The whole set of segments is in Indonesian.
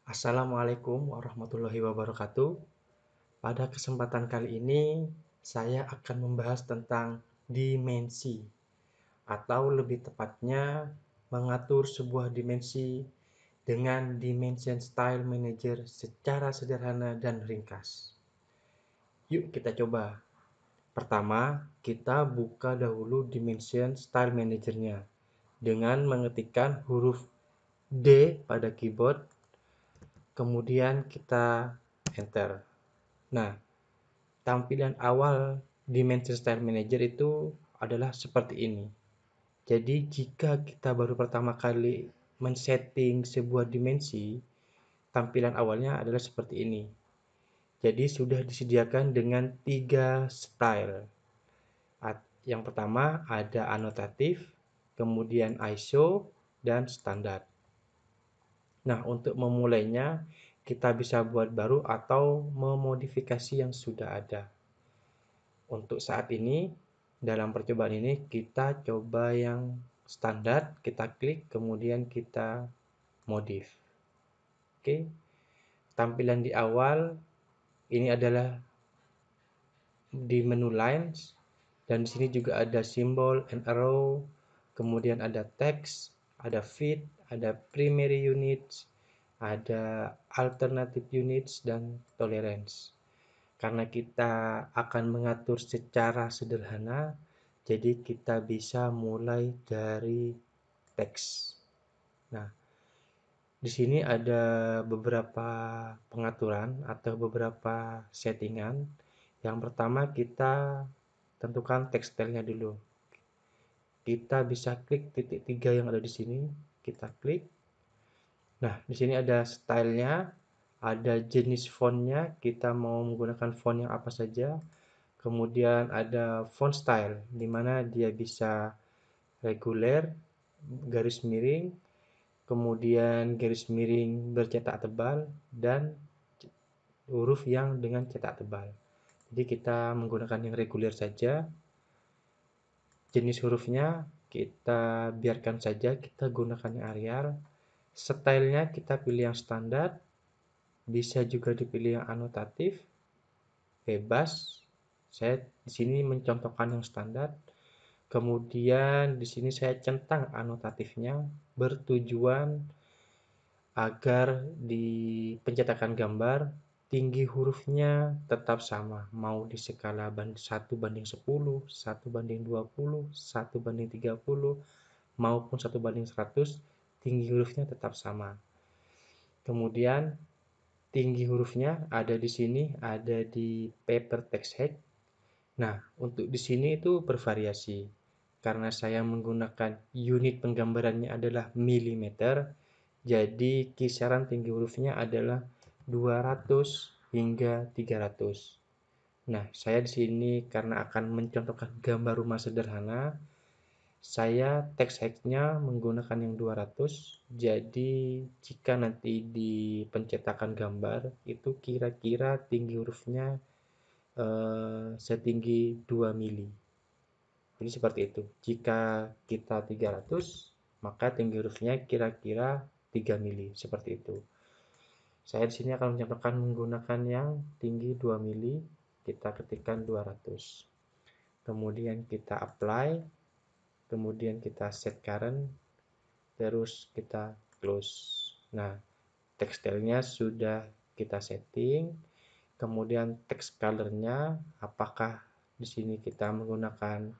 Assalamualaikum warahmatullahi wabarakatuh. Pada kesempatan kali ini, saya akan membahas tentang dimensi, atau lebih tepatnya, mengatur sebuah dimensi dengan Dimension Style Manager secara sederhana dan ringkas. Yuk kita coba. Pertama, kita buka dahulu Dimension Style Manager-nya dengan mengetikkan huruf D pada keyboard, kemudian kita enter. Nah, tampilan awal Dimension Style Manager itu adalah seperti ini. Jadi, jika kita baru pertama kali men-setting sebuah dimensi, tampilan awalnya adalah seperti ini. Jadi, sudah disediakan dengan 3 style. Yang pertama ada anotatif, kemudian ISO, dan standar. Nah, untuk memulainya, kita bisa buat baru atau memodifikasi yang sudah ada. Untuk saat ini, dalam percobaan ini, kita coba yang standar, kita klik, kemudian kita modif. Oke, tampilan di awal ini adalah di menu lines, dan di sini juga ada simbol and arrow, kemudian ada text, ada feed, ada primary units, ada alternative units, dan tolerance. Karena kita akan mengatur secara sederhana, jadi kita bisa mulai dari teks. Nah, di sini ada beberapa pengaturan atau beberapa settingan. Yang pertama kita tentukan text style-nya dulu. Kita bisa klik titik 3 yang ada di sini, kita klik. Nah, di sini ada style-nya, ada jenis font-nya, kita mau menggunakan font yang apa saja. Kemudian ada font style, di mana dia bisa reguler, garis miring, kemudian garis miring bercetak tebal, dan huruf yang dengan cetak tebal. Jadi kita menggunakan yang reguler saja. Jenis hurufnya kita biarkan saja, kita gunakan yang Arial. Stylenya kita pilih yang standar, bisa juga dipilih yang anotatif, bebas. Saya di sini mencontohkan yang standar. Kemudian di sini saya centang anotatifnya bertujuan agar di pencetakan gambar tinggi hurufnya tetap sama, mau di skala 1:10, 1:20, 1:30, maupun 1:100, tinggi hurufnya tetap sama. Kemudian tinggi hurufnya ada di sini, ada di paper text height. Nah, untuk di sini itu bervariasi. Karena saya menggunakan unit penggambarannya adalah milimeter, jadi kisaran tinggi hurufnya adalah 200 hingga 300. Nah, saya di sini karena akan mencontohkan gambar rumah sederhana, saya text height-nya menggunakan yang 200. Jadi, jika nanti di pencetakan gambar itu kira-kira tinggi hurufnya setinggi 2 mili. Jadi seperti itu. Jika kita 300, maka tinggi hurufnya kira-kira 3 mili, seperti itu. Saya di sini akan mencontohkan menggunakan yang tinggi 2 mili, kita ketikkan 200. Kemudian kita apply, kemudian kita set current, terus kita close. Nah, text style-nya sudah kita setting. Kemudian text color-nya apakah di sini kita menggunakan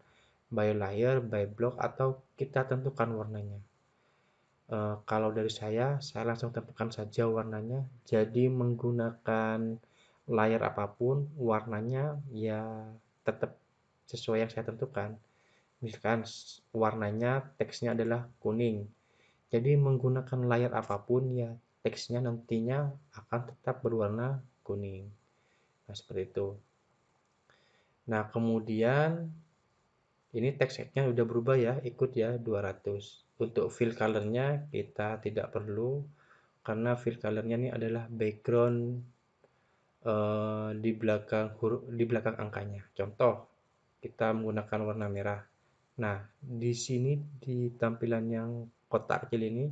by layer, by block, atau kita tentukan warnanya. Kalau dari saya langsung tentukan saja warnanya. Jadi menggunakan layer apapun, warnanya ya tetap sesuai yang saya tentukan. Misalkan warnanya teksnya adalah kuning. Jadi menggunakan layer apapun ya teksnya nantinya akan tetap berwarna kuning. Nah, seperti itu. Nah, kemudian ini text height-nya udah berubah ya, ikut ya 200. Untuk fill color-nya kita tidak perlu karena fill color-nya ini adalah background di belakang angkanya. Contoh, kita menggunakan warna merah. Nah, di sini di tampilan yang kotak kecil ini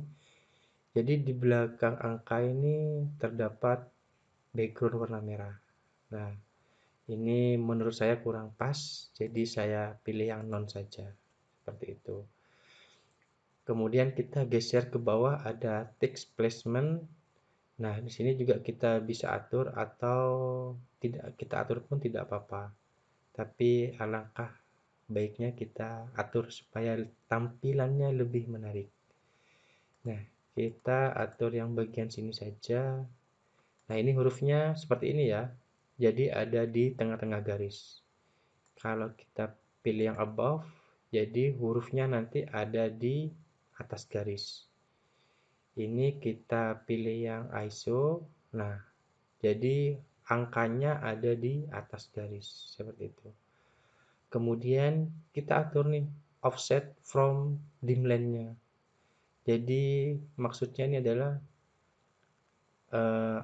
Jadi di belakang angka ini terdapat background warna merah. Nah, ini menurut saya kurang pas, jadi saya pilih yang non saja. Seperti itu. Kemudian kita geser ke bawah ada text placement. Nah, di sini juga kita bisa atur atau tidak kita atur pun tidak apa-apa. Tapi alangkah baiknya kita atur supaya tampilannya lebih menarik. Nah, kita atur yang bagian sini saja. Nah, ini hurufnya seperti ini ya. Jadi ada di tengah-tengah garis. Kalau kita pilih yang above, jadi hurufnya nanti ada di atas garis. Ini kita pilih yang ISO. Nah, jadi angkanya ada di atas garis seperti itu. Kemudian kita atur nih offset from dimline-nya. Jadi maksudnya ini adalah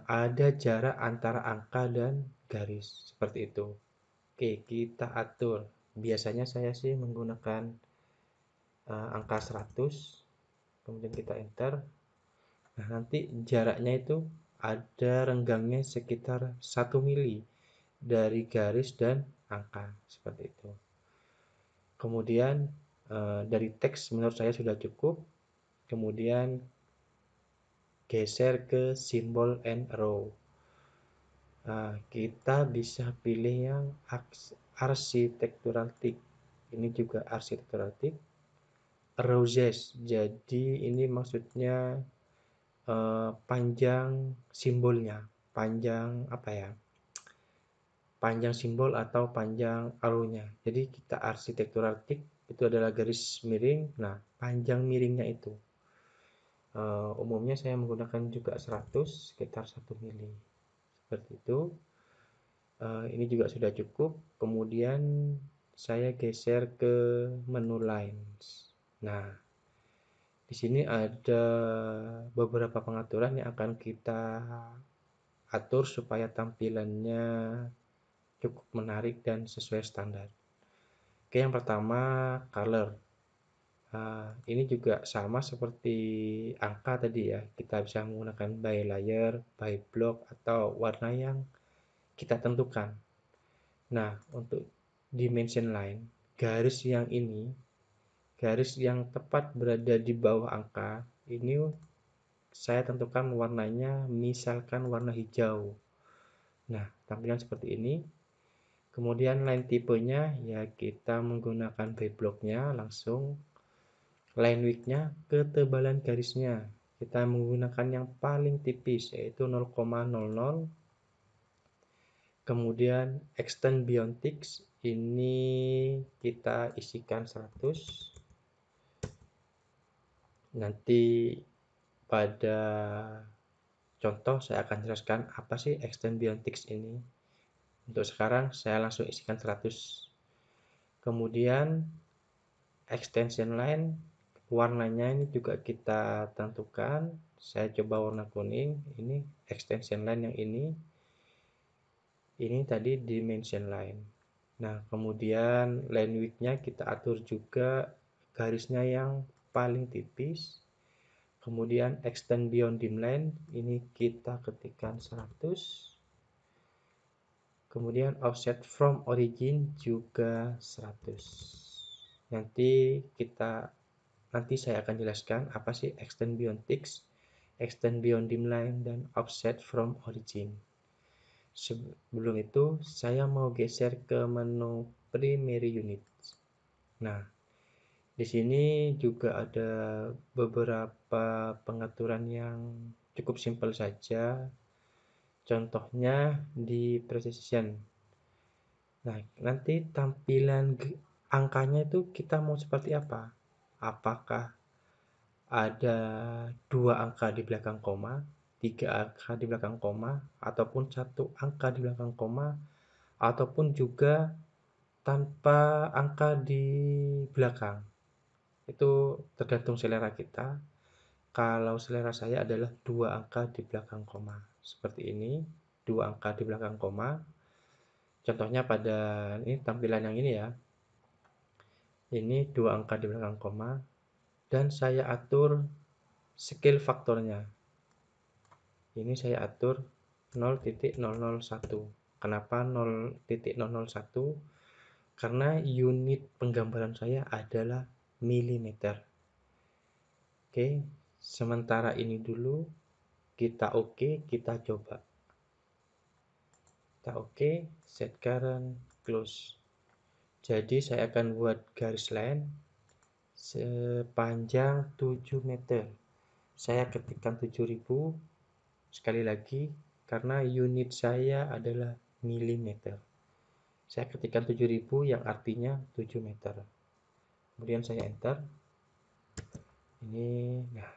ada jarak antara angka dan garis seperti itu. Oke, kita atur. Biasanya saya sih menggunakan angka 100, kemudian kita enter. Nah, nanti jaraknya itu ada renggangnya sekitar 1 mili dari garis dan angka seperti itu. Kemudian dari teks menurut saya sudah cukup. Kemudian geser ke simbol and row. Nah, kita bisa pilih yang architectural tick. Ini juga architectural tick. Roses. Jadi ini maksudnya panjang simbolnya, panjang apa ya? Panjang simbol atau panjang arrownya. Jadi kita architectural tick itu adalah garis miring. Nah, panjang miringnya itu. Umumnya saya menggunakan juga 100 sekitar 1 mili. Seperti itu. Ini juga sudah cukup. Kemudian saya geser ke menu lines. Nah, di sini ada beberapa pengaturan yang akan kita atur supaya tampilannya cukup menarik dan sesuai standar. Oke, yang pertama color. Ini juga sama seperti angka tadi ya. Kita bisa menggunakan by layer, by block, atau warna yang kita tentukan. Nah, untuk dimension line, garis yang ini, garis yang tepat berada di bawah angka, ini saya tentukan warnanya misalkan warna hijau. Nah, tampilan seperti ini. Kemudian line tipenya ya kita menggunakan by blocknya langsung. Line width-nya, ketebalan garisnya. Kita menggunakan yang paling tipis yaitu 0,00. Kemudian extend beyond text ini kita isikan 100. Nanti pada contoh saya akan jelaskan apa sih extend beyond text ini. Untuk sekarang saya langsung isikan 100. Kemudian extension line warnanya ini juga kita tentukan. Saya coba warna kuning. Ini extension line yang ini tadi dimension line. Nah, kemudian line width-nya kita atur juga garisnya yang paling tipis. Kemudian extend beyond dimline ini kita ketikkan 100. Kemudian offset from origin juga 100. Nanti saya akan jelaskan apa sih extend beyond text, extend beyond dimline, dan offset from origin. Sebelum itu, saya mau geser ke menu primary unit. Nah, di sini juga ada beberapa pengaturan yang cukup simpel saja. Contohnya di precision. Nah, nanti tampilan angkanya itu kita mau seperti apa? Apakah ada 2 angka di belakang koma, 3 angka di belakang koma, ataupun 1 angka di belakang koma, ataupun juga tanpa angka di belakang. Itu tergantung selera kita. Kalau selera saya adalah 2 angka di belakang koma. Seperti ini, 2 angka di belakang koma. Contohnya pada ini tampilan yang ini ya. Ini 2 angka di belakang koma. Dan saya atur scale faktornya. Ini saya atur 0.001. Kenapa 0.001? Karena unit penggambaran saya adalah milimeter. Oke, sementara ini dulu kita oke, kita coba. Kita oke, set current, close. Jadi saya akan buat garis line sepanjang 7 meter. Saya ketikkan 7000 sekali lagi karena unit saya adalah milimeter. Saya ketikkan 7000 yang artinya 7 meter. Kemudian saya enter. Nah,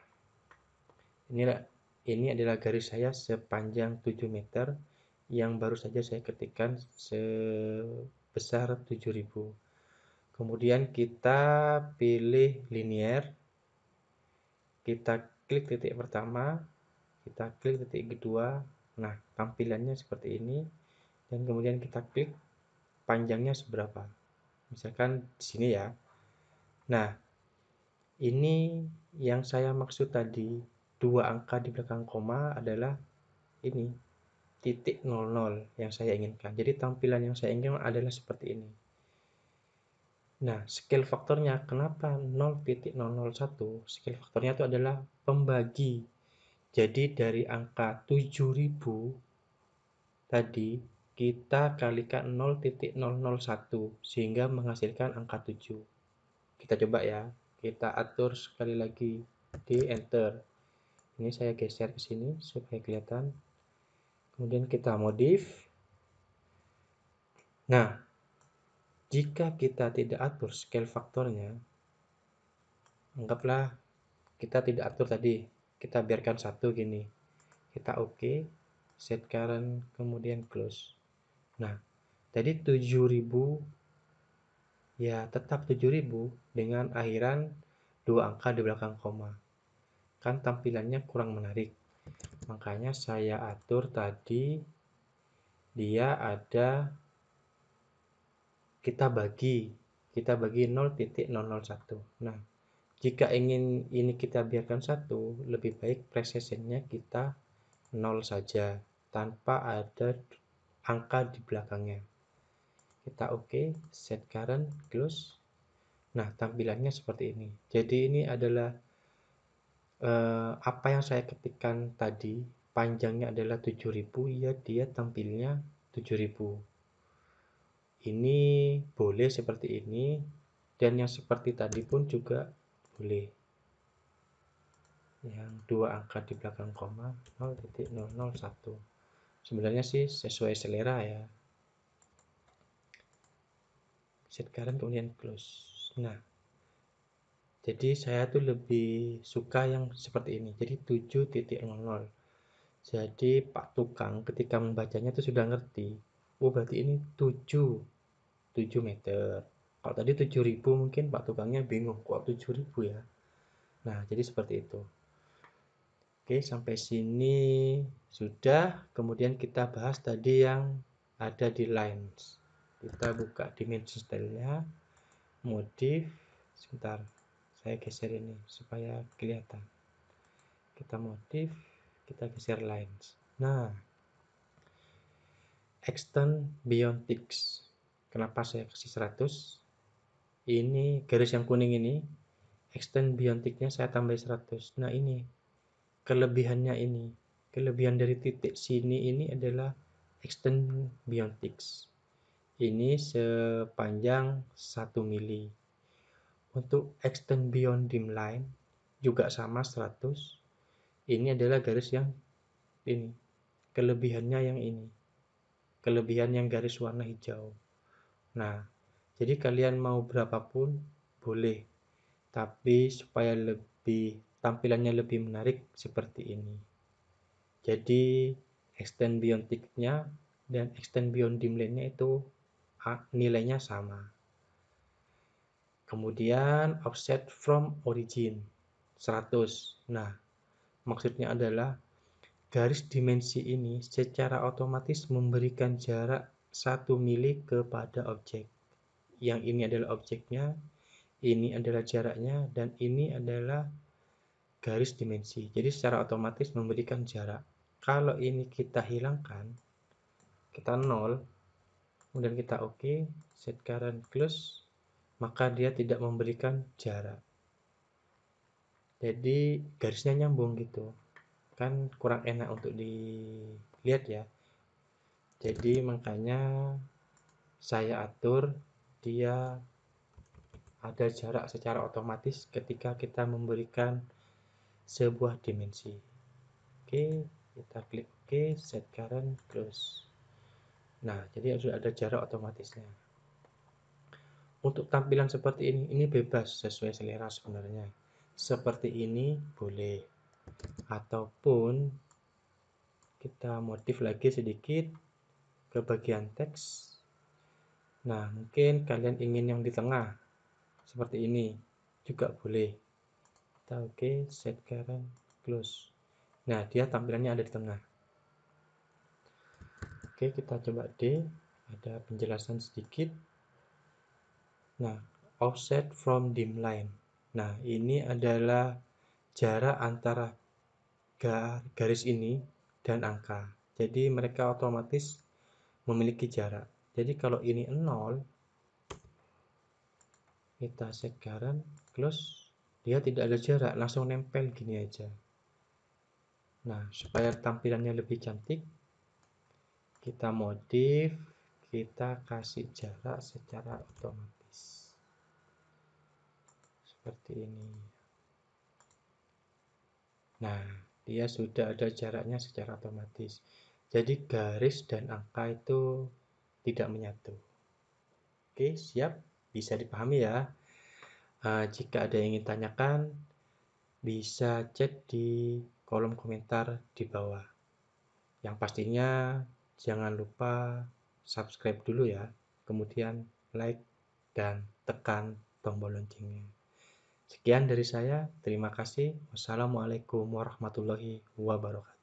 ini adalah garis saya sepanjang 7 meter yang baru saja saya ketikkan sebesar 7000. Kemudian kita pilih linear, kita klik titik pertama, kita klik titik kedua. Nah, tampilannya seperti ini, dan kemudian kita klik panjangnya seberapa. Misalkan di sini ya. Nah, ini yang saya maksud tadi, 2 angka di belakang koma adalah ini, titik 00 yang saya inginkan. Jadi tampilan yang saya inginkan adalah seperti ini. Nah, scale faktornya kenapa 0.001? Scale faktornya itu adalah pembagi. Jadi dari angka 7000 tadi kita kalikan 0.001 sehingga menghasilkan angka 7. Kita coba ya. Kita atur sekali lagi di enter. Ini saya geser ke sini supaya kelihatan. Kemudian kita modif. Nah, jika kita tidak atur scale faktornya, anggaplah kita tidak atur tadi, kita biarkan satu gini. Kita oke, set current, kemudian close. Nah, tadi 7000 ya tetap 7000 dengan akhiran 2 angka di belakang koma. Kan tampilannya kurang menarik. Makanya saya atur tadi dia ada kita bagi 0.001. Nah, jika ingin ini kita biarkan 1, lebih baik precision-nya kita 0 saja tanpa ada angka di belakangnya. Kita oke, set current, close. Nah, tampilannya seperti ini. Jadi ini adalah apa yang saya ketikkan tadi, panjangnya adalah 7000, ya dia tampilnya 7000. Ini boleh seperti ini, dan yang seperti tadi pun juga boleh. Yang 2 angka di belakang koma 0.001. Sebenarnya sih sesuai selera ya. Set current kemudian close. Nah, jadi saya tuh lebih suka yang seperti ini. Jadi 7.00. Jadi Pak Tukang ketika membacanya itu sudah ngerti. Oh, berarti ini 7 meter. Kalau tadi 7000 mungkin Pak Tukangnya bingung, kok 7000 ya. Nah, jadi seperti itu. Oke, sampai sini sudah. Kemudian kita bahas tadi yang ada di lines. Kita buka dimension style-nya, modif. Sebentar, saya geser ini supaya kelihatan. Kita modif, kita geser lines. Nah, extend beyond ticks. Kenapa saya kasih 100? Ini garis yang kuning ini, extend beyond tick-nya saya tambah 100. Nah, ini kelebihannya ini. Kelebihan dari titik sini ini adalah extend beyond ticks. Ini sepanjang 1 mili. Untuk extend beyond dim line juga sama 100. Ini adalah garis yang ini. Kelebihannya yang ini. Kelebihan yang garis warna hijau. Nah, jadi kalian mau berapapun boleh. Tapi supaya tampilannya lebih menarik seperti ini. Jadi extend beyond tick-nya dan extend beyond dim line-nya itu nilainya sama. Kemudian offset from origin 100. Nah, maksudnya adalah garis dimensi ini secara otomatis memberikan jarak 1 mili kepada objek. Yang ini adalah objeknya, ini adalah jaraknya, dan ini adalah garis dimensi. Jadi secara otomatis memberikan jarak. Kalau ini kita hilangkan, kita 0, kemudian kita oke, set current close, maka dia tidak memberikan jarak. Jadi garisnya nyambung gitu. Kan kurang enak untuk dilihat ya. Jadi makanya saya atur dia ada jarak secara otomatis ketika kita memberikan sebuah dimensi. Oke, kita klik oke, set current close. Nah, jadi sudah ada jarak otomatisnya. Untuk tampilan seperti ini bebas sesuai selera sebenarnya. Seperti ini boleh, ataupun kita modif lagi sedikit ke bagian teks. Nah, mungkin kalian ingin yang di tengah seperti ini juga boleh. Kita oke, set current close. Nah, dia tampilannya ada di tengah. Oke, kita coba D, ada penjelasan sedikit. Nah, offset from dim line. Nah, ini adalah jarak antara garis ini dan angka. Jadi mereka otomatis memiliki jarak. Jadi kalau ini 0, kita set current close, dia tidak ada jarak, langsung nempel gini aja. Nah, supaya tampilannya lebih cantik, kita modif, kita kasih jarak secara otomatis seperti ini. Nah, dia sudah ada jaraknya secara otomatis. Jadi garis dan angka itu tidak menyatu. Oke, siap, bisa dipahami ya. Jika ada yang ingin tanyakan, bisa chat di kolom komentar di bawah. Yang pastinya jangan lupa subscribe dulu ya, kemudian like dan tekan tombol loncengnya. Sekian dari saya, terima kasih. Wassalamualaikum warahmatullahi wabarakatuh.